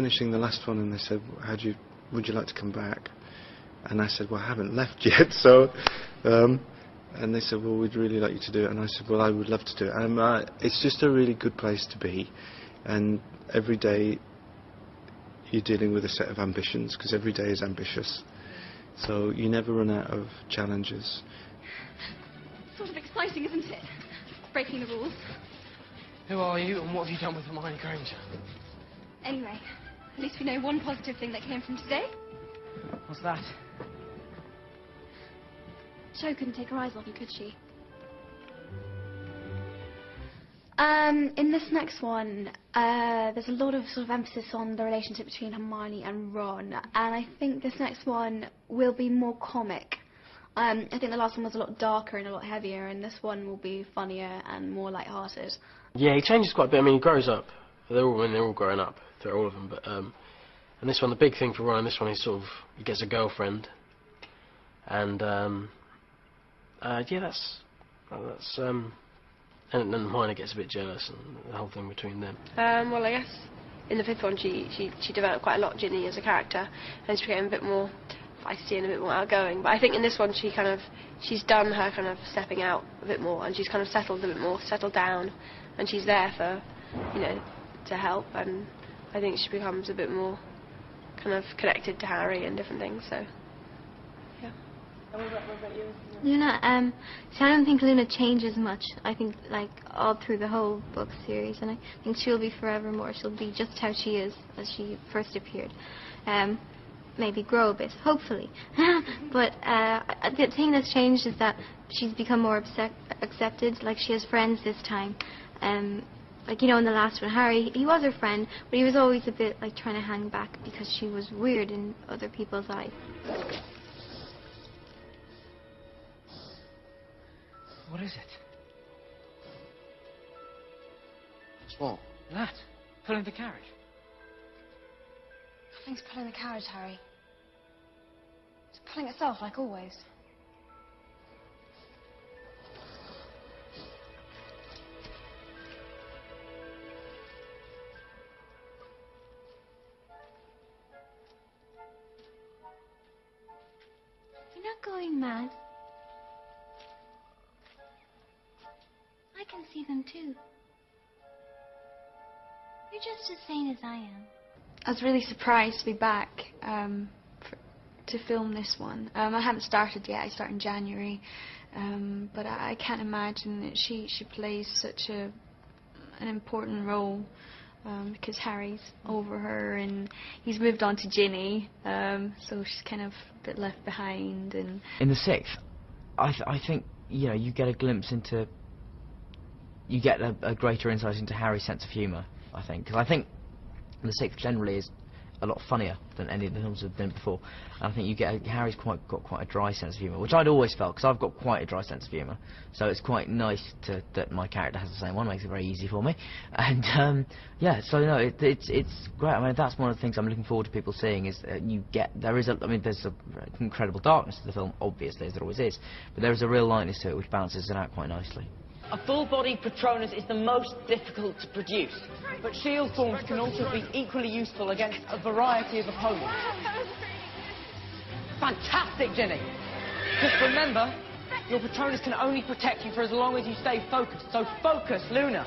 finishing the last one, and they said, would you like to come back? And I said, well, I haven't left yet, so... and they said, well, we'd really like you to do it. And I said, well, I would love to do it. It's just a really good place to be. And every day you're dealing with a set of ambitions, because every day is ambitious. So you never run out of challenges. Sort of exciting, isn't it? Breaking the rules. Who are you, and what have you done with Hermione Granger? Anyway, at least we know one positive thing that came from today. What's that? Jo couldn't take her eyes off you, could she? In this next one, there's a lot of sort of emphasis on the relationship between Hermione and Ron, and I think this next one will be more comic. I think the last one was a lot darker and a lot heavier, and this one will be funnier and more light-hearted. Yeah, he changes quite a bit. I mean, he grows up. They're all growing up, through all of them. But and this one, the big thing for Ron, this one, he gets a girlfriend, and yeah, that's and then Hermione gets a bit jealous, and the whole thing between them. Well, I guess in the fifth one, she developed quite a lot, Ginny, as a character, and she became a bit more feisty and a bit more outgoing. But I think in this one, she's done her kind of stepping out a bit more, and she's kind of settled a bit more, settled down, and she's there for, to help. And I think she becomes a bit more kind of connected to Harry and different things. So, yeah. What about you? Luna, so I don't think Luna changes much. I think, like, all through the whole book series, and I think she'll be forevermore. She'll be just how she is as she first appeared. Maybe grow a bit, hopefully. But the thing that's changed is that she's become more accepted. Like, she has friends this time. Like, in the last one, Harry, he was her friend, but he was always a bit, like, trying to hang back because she was weird in other people's eyes. What is it? What's wrong? That. Pulling the carriage. Nothing's pulling the carriage, Harry. It's pulling itself, like always. You're not going mad. I can see them too. You're just as sane as I am. I was really surprised to be back to film this one. I haven't started yet. I start in January, but I can't imagine that she plays such an important role because Harry's over her and he's moved on to Ginny, so she's kind of a bit left behind. And in the sixth, I think you get a glimpse into. You get a greater insight into Harry's sense of humour, I think. Because I think the sixth generally is a lot funnier than any of the films have been before. And I think Harry's got quite a dry sense of humour, which I'd always felt, because I've got quite a dry sense of humour. So it's quite nice that my character has the same one. It makes it very easy for me. And yeah, so no, it's great. I mean, that's one of the things I'm looking forward to people seeing is there's an incredible darkness to the film, obviously, as there always is, but there is a real lightness to it which balances it out quite nicely. A full-bodied Patronus is the most difficult to produce, but shield forms can also be equally useful against a variety of opponents. Fantastic, Ginny! Just remember, your Patronus can only protect you for as long as you stay focused, so focus, Luna!